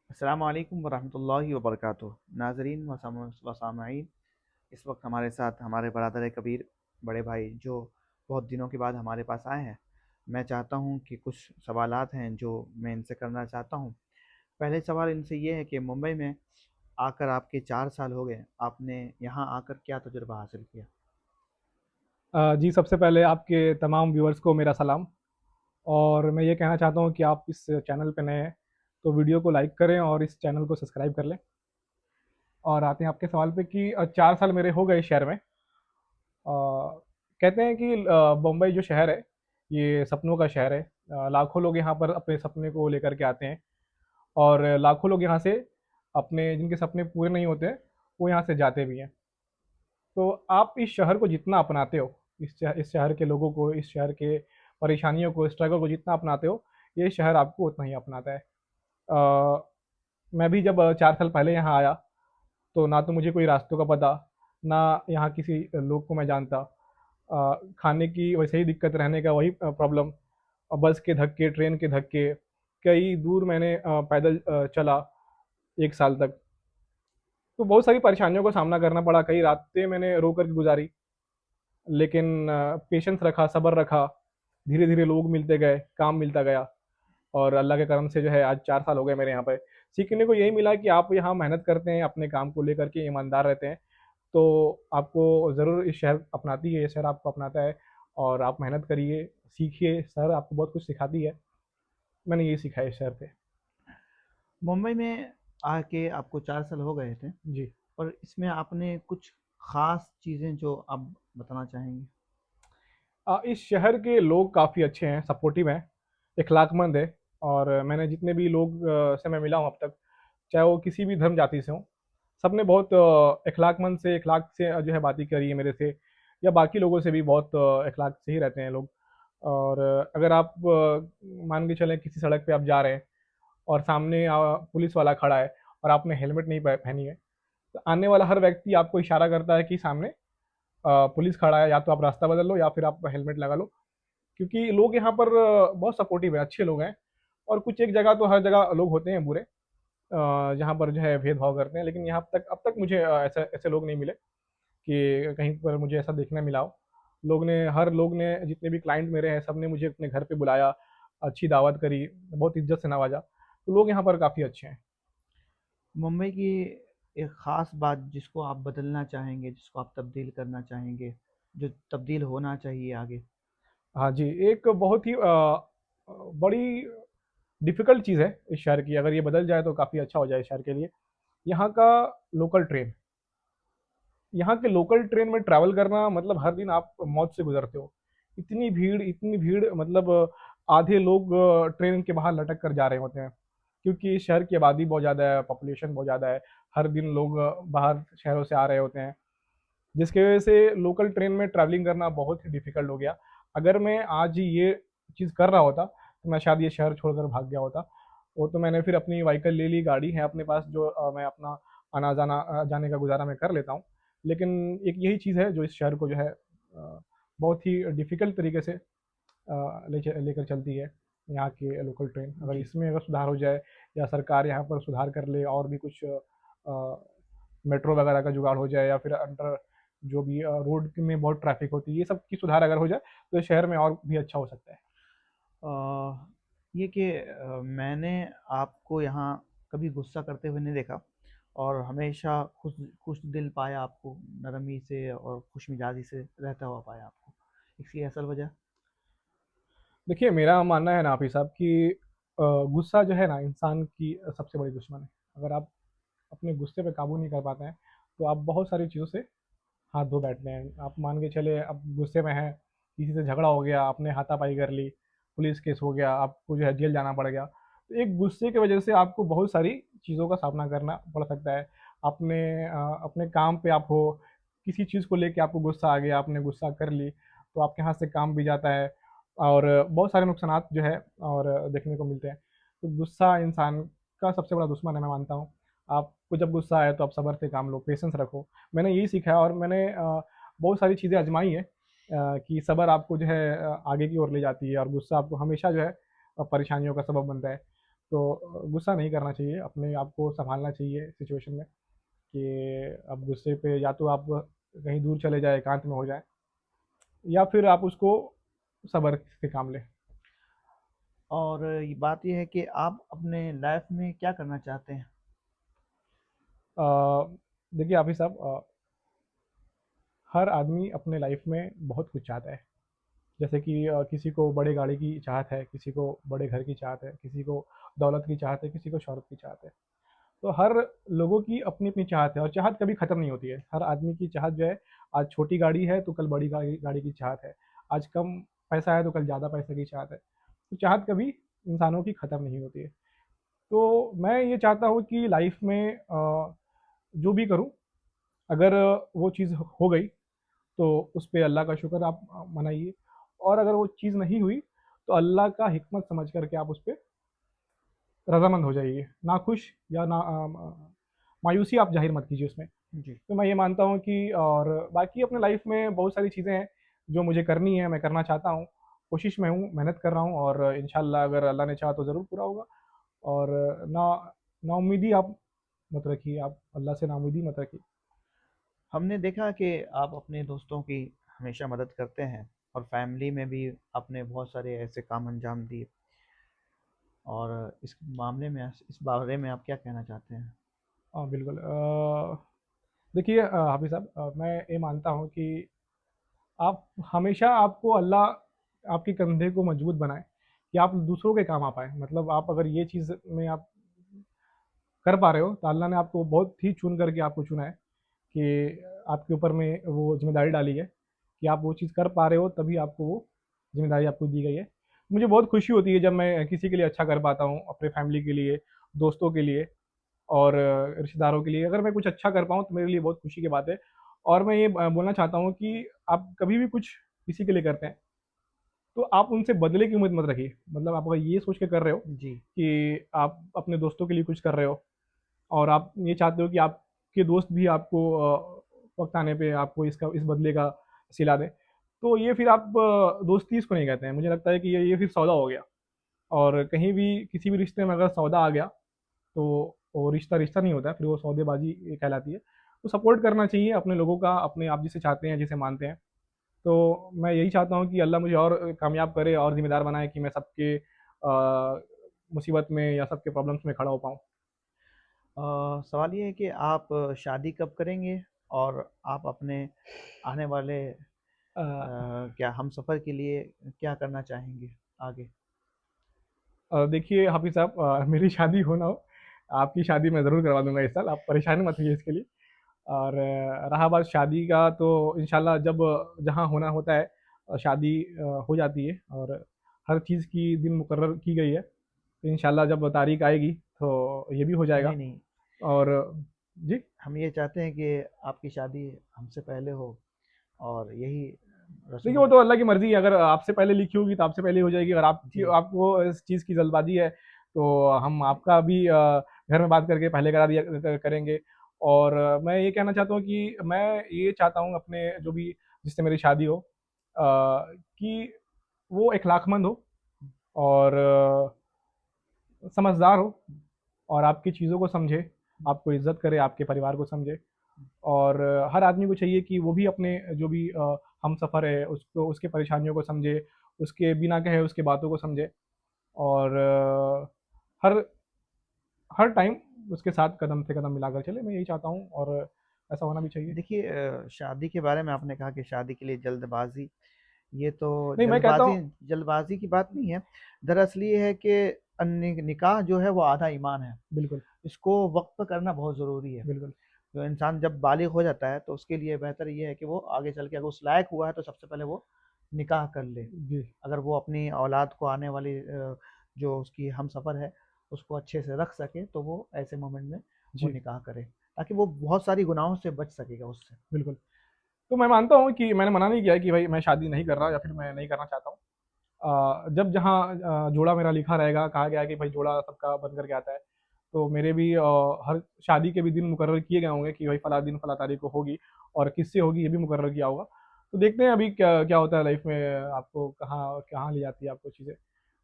अस्सलाम वालेकुम वरहमतुल्लाहि वबरकातुहू। नाज़रीन व सामईन, इस वक्त हमारे साथ हमारे बरदर कबीर बड़े भाई जो बहुत दिनों के बाद हमारे पास आए हैं। मैं चाहता हूं कि कुछ सवालात हैं जो मैं इनसे करना चाहता हूं। पहले सवाल इनसे ये है कि मुंबई में आकर आपके 4 साल हो गए, आपने यहाँ आकर क्या तजुर्बा हासिल किया? जी, सबसे पहले आपके तमाम व्यूअर्स को मेरा सलाम। और मैं ये कहना चाहता हूँ कि आप इस चैनल पे नए हैं, तो वीडियो को लाइक करें और इस चैनल को सब्सक्राइब कर लें। और आते हैं आपके सवाल पे कि 4 साल मेरे हो गए इस शहर में। कहते हैं कि बम्बई जो शहर है, ये सपनों का शहर है। लाखों लोग यहाँ पर अपने सपने को लेकर के आते हैं और लाखों लोग यहाँ से अपने जिनके सपने पूरे नहीं होते, वो यहाँ से जाते भी हैं। तो आप इस शहर को जितना अपनाते हो, इस शहर के लोगों को, इस शहर के परेशानियों को, स्ट्रगल को जितना अपनाते हो, ये शहर आपको उतना ही अपनाता है। मैं भी जब 4 साल पहले यहाँ आया, तो ना तो मुझे कोई रास्तों का पता, ना यहाँ किसी लोग को मैं जानता। खाने की वैसे ही दिक्कत, रहने का वही प्रॉब्लम, बस के धक्के, ट्रेन के धक्के, कई दूर मैंने पैदल चला 1 साल तक। तो बहुत सारी परेशानियों का सामना करना पड़ा, कई रातें मैंने रो कर के गुज़ारी। लेकिन पेशेंस रखा, सब्र रखा, धीरे-धीरे लोग मिलते गए, काम मिलता गया और अल्लाह के करम से जो है आज 4 साल हो गए मेरे यहाँ पे। सीखने को यही मिला कि आप यहाँ मेहनत करते हैं, अपने काम को लेकर के ईमानदार रहते हैं, तो आपको ज़रूर इस शहर अपनाती है, ये शहर आपको अपनाता है। और आप मेहनत करिए, सीखिए, शहर आपको बहुत कुछ सिखाती है। मैंने यही सीखा है इस शहर से। मुंबई में आके आपको 4 साल हो गए थे, जी। और इसमें आपने कुछ ख़ास चीज़ें जो आप बताना चाहेंगे? इस शहर के लोग काफ़ी अच्छे हैं, सपोर्टिव हैं, इखलाकमंद है। और मैंने जितने भी लोग से मैं मिला हूँ अब तक, चाहे वो किसी भी धर्म जाति से हों, सबने बहुत इखलाकमंद से, इखलाक से जो है बातें करी है मेरे से, या बाकी लोगों से भी बहुत इखलाक से ही रहते हैं लोग। और अगर आप मान के चलें किसी सड़क पे आप जा रहे हैं और सामने पुलिस वाला खड़ा है और आपने हेलमेट नहीं पहनी है, तो आने वाला हर व्यक्ति आपको इशारा करता है कि सामने पुलिस खड़ा है, या तो आप रास्ता बदल लो या फिर आप हेलमेट लगा लो। क्योंकि लोग यहाँ पर बहुत सपोर्टिव है, अच्छे लोग हैं। और कुछ एक जगह तो हर जगह लोग होते हैं बुरे, जहाँ पर जो है भेदभाव करते हैं, लेकिन यहाँ तक अब तक मुझे ऐसे ऐसे लोग नहीं मिले कि कहीं पर मुझे ऐसा देखने मिला हो। हर लोग ने, जितने भी क्लाइंट मेरे हैं, सब ने मुझे अपने घर पे बुलाया, अच्छी दावत करी, बहुत इज्जत से नवाजा। तो लोग यहाँ पर काफ़ी अच्छे हैं। मुंबई की एक ख़ास बात जिसको आप बदलना चाहेंगे, जिसको आप तब्दील करना चाहेंगे, जो तब्दील होना चाहिए आगे? हाँ जी, एक बहुत ही बड़ी डिफ़िकल्ट चीज़ है इस शहर की, अगर ये बदल जाए तो काफ़ी अच्छा हो जाए इस शहर के लिए। यहाँ का लोकल ट्रेन, यहाँ के लोकल ट्रेन में ट्रैवल करना मतलब हर दिन आप मौत से गुज़रते हो। इतनी भीड़, मतलब आधे लोग ट्रेन के बाहर लटक कर जा रहे होते हैं। क्योंकि इस शहर की आबादी बहुत ज़्यादा है, पॉपुलेशन बहुत ज़्यादा है। हर दिन लोग बाहर शहरों से आ रहे होते हैं, जिसकी वजह से लोकल ट्रेन में ट्रैवलिंग करना बहुत ही डिफ़िकल्ट हो गया। अगर मैं आज ये चीज़ कर रहा होता, तो मैं शायद ये शहर छोड़कर भाग गया होता। वो तो मैंने फिर अपनी व्हीकल ले ली, गाड़ी है अपने पास, जो मैं अपना आना-जाना जाने का गुज़ारा मैं कर लेता हूँ। लेकिन एक यही चीज़ है जो इस शहर को जो है बहुत ही डिफ़िकल्ट तरीके से लेकर चलती है, यहाँ की लोकल ट्रेन। अगर जी। इसमें अगर सुधार हो जाए, या सरकार यहाँ पर सुधार कर ले और भी कुछ मेट्रो वगैरह का जुगाड़ हो जाए, या फिर अंडर जो भी रोड में बहुत ट्रैफिक होती है, ये सब की सुधार अगर हो जाए, तो शहर में और भी अच्छा हो सकता है। अ, ये कि मैंने आपको यहाँ कभी गुस्सा करते हुए नहीं देखा, और हमेशा खुश खुश दिल पाया आपको, नरमी से और खुश मिजाजी से रहता हुआ पाया आपको। इसकी असल वजह? देखिए, मेरा मानना है ना हाफ़िज़ साहब कि गुस्सा जो है ना इंसान की सबसे बड़ी दुश्मन है। अगर आप अपने गुस्से पे काबू नहीं कर पाते हैं, तो आप बहुत सारी चीज़ों से हाथ धो बैठते हैं। आप मान के चले, आप गुस्से में हैं, किसी से झगड़ा हो गया, आपने हाथापाई कर ली, पुलिस केस हो गया, आपको जो है जेल जाना पड़ गया। तो एक गुस्से की वजह से आपको बहुत सारी चीज़ों का सामना करना पड़ सकता है। अपने काम पे आप हो, किसी चीज़ को लेके आपको गुस्सा आ गया, आपने गुस्सा कर ली, तो आपके हाथ से काम भी जाता है और बहुत सारे नुकसानात जो है और देखने को मिलते हैं। तो गुस्सा इंसान का सबसे बड़ा दुश्मन है, मैं मानता हूँ। आपको जब गुस्सा आए तो आप सब्र से काम लो, पेशेंस रखो। मैंने यही सीखा है और मैंने बहुत सारी चीज़ें आज़माई हैं, कि सब्र आपको जो है आगे की ओर ले जाती है और गुस्सा आपको हमेशा जो है परेशानियों का सबब बनता है। तो गुस्सा नहीं करना चाहिए, अपने आप को सँभालना चाहिए सिचुएशन में कि अब गुस्से पे या तो आप कहीं दूर चले जाएँ, एकांत में हो जाएँ या फिर आप उसको सब्र से काम लें। और ये बात ये है कि आप अपने लाइफ में क्या करना चाहते हैं? अ, देखिए हाफ़िज़ साहब, हर आदमी अपने लाइफ़ में बहुत कुछ चाहता है। जैसे कि किसी को बड़े गाड़ी की चाहत है, किसी को बड़े घर की चाहत है, किसी को दौलत की चाहत है, किसी को शोहरत की चाहत है। तो हर लोगों की अपनी-अपनी चाहत है और चाहत कभी ख़त्म नहीं होती है। हर आदमी की चाहत जो है, आज छोटी गाड़ी है तो कल बड़ी गाड़ी गाड़ी की चाहत है। आज कम पैसा है तो कल ज़्यादा पैसे की चाहत है। तो चाहत कभी इंसानों की ख़त्म नहीं होती है। तो मैं ये चाहता हूँ कि लाइफ़ में जो भी करूँ, अगर वो चीज़ हो गई तो उस पे अल्लाह का शुक्र आप मनाइए, और अगर वो चीज़ नहीं हुई तो अल्लाह का हिकमत समझ कर के आप उस पे रज़ामंद हो जाइए। नाखुश या मायूसी आप ज़ाहिर मत कीजिए उसमें। जी। तो मैं ये मानता हूँ कि और बाकी अपने लाइफ़ में बहुत सारी चीज़ें हैं जो मुझे करनी है, मैं करना चाहता हूँ। कोशिश में हूँ, मेहनत कर रहा हूँ और इंशाअल्लाह अगर अल्लाह ने चाहा तो ज़रूर पूरा होगा। और ना नाउम्मीदी आप मत रखिए, आप अल्लाह से नाउम्मीदी मत रखिए। हमने देखा कि आप अपने दोस्तों की हमेशा मदद करते हैं और फैमिली में भी आपने बहुत सारे ऐसे काम अंजाम दिए, और इस बारे में आप क्या कहना चाहते हैं? हाँ, बिल्कुल। देखिए हाफ़िज़ साहब, मैं ये मानता हूँ कि आप हमेशा आपको अल्लाह आपके कंधे को मजबूत बनाए कि आप दूसरों के काम आ पाएँ। मतलब आप अगर ये चीज़ में आप कर पा रहे हो, तो अल्लाह ने आपको बहुत ही चुन करके आपको चुना है कि आपके ऊपर में वो ज़िम्मेदारी डाली है कि आप वो चीज़ कर पा रहे हो, तभी आपको वो ज़िम्मेदारी आपको दी गई है। मुझे बहुत खुशी होती है जब मैं किसी के लिए अच्छा कर पाता हूँ, अपने फैमिली के लिए, दोस्तों के लिए और रिश्तेदारों के लिए। अगर मैं कुछ अच्छा कर पाऊँ तो मेरे लिए बहुत खुशी की बात है। और मैं ये बोलना चाहता हूँ कि आप कभी भी कुछ किसी के लिए करते हैं, तो आप उनसे बदले की उम्मीद मत रखिए। मतलब आप अगर ये सोच के कर रहे हो जी। कि आप अपने दोस्तों के लिए कुछ कर रहे हो और आप ये चाहते हो कि आपके दोस्त भी आपको वक़्त आने पे आपको इस बदले का सिला दें, तो ये फिर आप दोस्ती इसको नहीं कहते हैं। मुझे लगता है कि ये फिर सौदा हो गया, और कहीं भी किसी भी रिश्ते में अगर सौदा आ गया, तो वो रिश्ता रिश्ता नहीं होता है, फिर वो सौदेबाज़ी कहलाती है। तो सपोर्ट करना चाहिए अपने लोगों का, अपने आप जिसे चाहते हैं, जिसे मानते हैं। तो मैं यही चाहता हूँ कि अल्लाह मुझे और कामयाब करे और ज़िम्मेदार बनाए कि मैं सबके मुसीबत में या सबके प्रॉब्लम्स में खड़ा हो पाऊँ। सवाल ये है कि आप शादी कब करेंगे, और आप अपने आने वाले अ क्या हम सफ़र के लिए क्या करना चाहेंगे आगे? देखिए हाफ़िज़ साहब, मेरी शादी हो ना हो, आपकी शादी मैं ज़रूर करवा दूँगा इस साल, आप परेशान मत होइए इसके लिए। और रहा बात शादी का, तो इंशाल्लाह जब जहाँ होना होता है शादी हो जाती है और हर चीज़ की दिन मुकर्रर की गई है। तो इंशाल्लाह जब तारीख आएगी तो ये भी हो नहीं, जाएगा। नहीं। और जी। हम ये चाहते हैं कि आपकी शादी हमसे पहले हो, और यही देखिए, वो रस्म। तो अल्लाह की मर्ज़ी है, अगर आपसे पहले लिखी होगी तो आपसे पहले ही हो जाएगी। अगर जी। आपको इस चीज़ की जल्दबाज़ी है, तो हम आपका भी घर में बात करके पहले करा दिया करेंगे। और मैं ये कहना चाहता हूँ कि मैं ये चाहता हूँ अपने जो भी जिससे मेरी शादी हो, कि वो अख़लाक़मंद हो और समझदार हो और आपकी चीज़ों को समझे, आपको इज़्ज़त करे, आपके परिवार को समझे। और हर आदमी को चाहिए कि वो भी अपने जो भी हमसफ़र है उसको, उसकी परेशानियों को समझे, उसके बिना कहे उसकी बातों को समझे और हर हर टाइम उसके साथ कदम से कदम मिलाकर चले। मैं यही चाहता हूँ और ऐसा होना भी चाहिए। देखिए, शादी के बारे में आपने कहा कि शादी के लिए जल्दबाज़ी, ये तो नहीं, मैं कहता जल्दबाज़ी हूँ। जल्दबाज़ी की बात नहीं है। दरअसल ये है कि निकाह जो है वो आधा ईमान है। बिल्कुल, इसको वक़्त पे करना बहुत ज़रूरी है। बिल्कुल। जो इंसान जब बालिग हो जाता है तो उसके लिए बेहतर ये है कि वो आगे चल के अगर उस लायक हुआ है तो सबसे पहले वो निकाह कर ले। जी, अगर वो अपनी औलाद को आने वाली जो उसकी हमसफ़र है, उसको अच्छे से रख सके, तो वो ऐसे मोमेंट में वो जी, निकाह करे, ताकि वो बहुत सारी गुनाहों से बच सकेगा उससे। बिल्कुल। तो मैं मानता हूँ कि मैंने मना नहीं किया है कि भाई मैं शादी नहीं कर रहा या फिर मैं नहीं करना चाहता हूँ। जब जहाँ जोड़ा मेरा लिखा रहेगा, कहा गया है कि भाई जोड़ा सबका बन कर के आता है, तो मेरे भी हर शादी के भी दिन मुकर्रर किए गए होंगे कि भाई फला दिन फला तारीख को होगी और किससे होगी ये भी मुकर्रर किया होगा। तो देखते हैं अभी क्या क्या होता है लाइफ में, आपको कहाँ कहाँ ले जाती है आपको चीज़ें।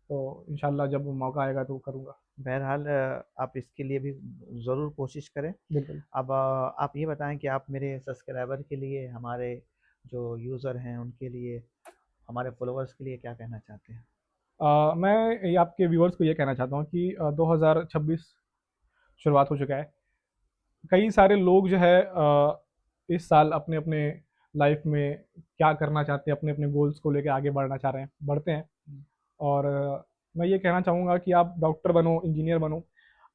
तो इंशाल्लाह जब मौका आएगा तो करूँगा। बहरहाल आप इसके लिए भी ज़रूर कोशिश करें। बिल्कुल। अब आप ये बताएँ कि आप मेरे सब्सक्राइबर के लिए, हमारे जो यूज़र हैं उनके लिए, हमारे फॉलोअर्स के लिए क्या कहना चाहते हैं? मैं ये आपके व्यूअर्स को ये कहना चाहता हूँ कि 2026 शुरुआत हो चुका है। कई सारे लोग जो है इस साल अपने-अपने लाइफ में क्या करना चाहते हैं, अपने-अपने गोल्स को लेके आगे बढ़ना चाह रहे हैं, बढ़ते हैं। हुँ, और मैं ये कहना चाहूँगा कि आप डॉक्टर बनो, इंजीनियर बनो,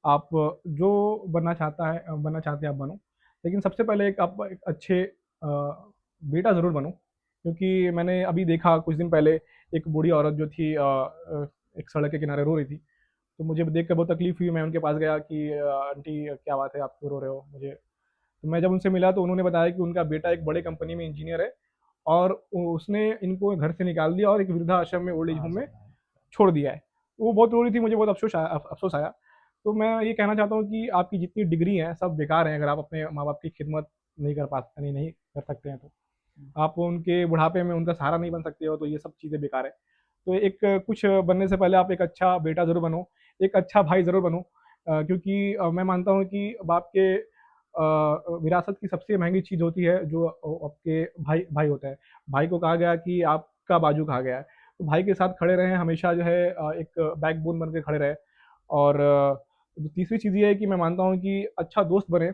आप जो बनना चाहते हैं आप बनो। लेकिन सबसे पहले एक आप एक अच्छे बेटा ज़रूर बनो, क्योंकि मैंने अभी देखा कुछ दिन पहले एक बूढ़ी औरत जो थी एक सड़क के किनारे रो रही थी। तो मुझे देख के बहुत तकलीफ़ हुई, मैं उनके पास गया कि आंटी क्या बात है, आप क्यों रो रहे हो? मुझे तो मैं जब उनसे मिला तो उन्होंने बताया कि उनका बेटा एक बड़े कंपनी में इंजीनियर है और उसने इनको घर से निकाल दिया और एक वृद्धाश्रम में, ओल्ड एज होम में माज़अल्लाह। छोड़ दिया है। वो बहुत रो रही थी, मुझे बहुत अफ़सोस आया। तो मैं ये कहना चाहता हूँ कि आपकी जितनी डिग्री है, सब बेकार हैं अगर आप अपने माँ-बाप की खिदमत नहीं कर सकते हैं तो। हुँ, आप उनके बुढ़ापे में उनका सहारा नहीं बन सकते हो, तो ये सब चीज़ें बेकार है। तो एक कुछ बनने से पहले आप एक अच्छा बेटा ज़रूर बनो, एक अच्छा भाई ज़रूर बनो, क्योंकि मैं मानता हूँ कि बाप के विरासत की सबसे महँगी चीज़ होती है जो आपके भाई भाई होता है। भाई को कहा गया कि आपका बाजू कहा गया है। तो भाई के साथ खड़े रहें, हमेशा जो है एक बैकबोन बन के खड़े रहें। और तीसरी चीज़ ये है कि मैं मानता हूँ कि अच्छा दोस्त बनें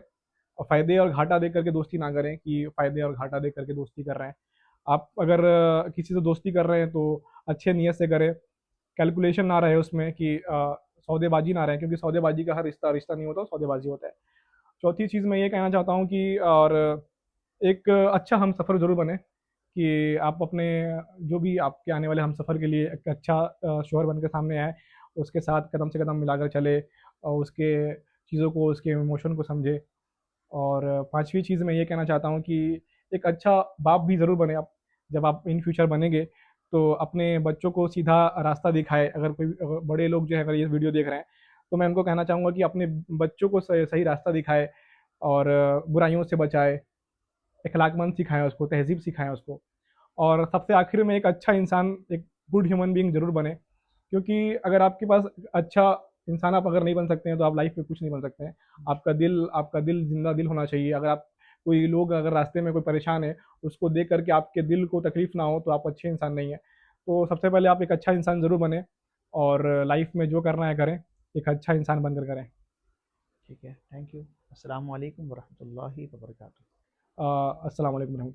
और फ़ायदे और घाटा देख कर के दोस्ती ना करें कि फ़ायदे और घाटा देख कर के दोस्ती कर रहे हैं। आप अगर किसी से दोस्ती कर रहे हैं तो अच्छे नियत से करें, कैलकुलेशन ना रहे उसमें कि सौदेबाज़ी ना रहे, क्योंकि सौदेबाज़ी का हर रिश्ता रिश्ता नहीं होता, सौदेबाज़ी होता है। चौथी चीज़ मैं ये कहना चाहता हूँ कि और एक अच्छा हमसफ़र ज़रूर बनें कि आप अपने जो भी आपके आने वाले हमसफ़र के लिए एक अच्छा शौहर बन के सामने आएँ, उसके साथ कदम से कदम मिलाकर चले और उसके चीज़ों को, उसके इमोशन को समझे। और पाँचवीं चीज़ मैं ये कहना चाहता हूँ कि एक अच्छा बाप भी ज़रूर बनें आप। जब आप इन फ्यूचर बनेंगे, तो अपने बच्चों को सीधा रास्ता दिखाएँ। अगर बड़े लोग जो हैं अगर ये वीडियो देख रहे हैं, तो मैं उनको कहना चाहूँगा कि अपने बच्चों को सही रास्ता दिखाएँ और बुराइयों से बचाएँ, अखलाक़मंद सिखाएँ उसको, तहज़ीब सिखाएँ उसको। और सबसे आखिर में एक अच्छा इंसान, एक गुड ह्यूमन बीइंग ज़रूर बने, क्योंकि अगर आपके पास अच्छा इंसान आप अगर नहीं बन सकते हैं, तो आप लाइफ़ में कुछ नहीं बन सकते हैं। आपका दिल ज़िंदा दिल होना चाहिए। अगर आप कोई लोग अगर रास्ते में कोई परेशान है, उसको देख कर के आपके दिल को तकलीफ़ ना हो, तो आप अच्छे इंसान नहीं हैं। तो सबसे पहले आप एक अच्छा इंसान ज़रूर बनें और लाइफ़ में जो करना है करें, एक अच्छा इंसान बनकर करें। ठीक है, थैंक यू। अस्सलामु अलैकुम व रहमतुल्लाहि व बरकातुहू। अस्सलाम वालेकुम रहमतुल्लाह।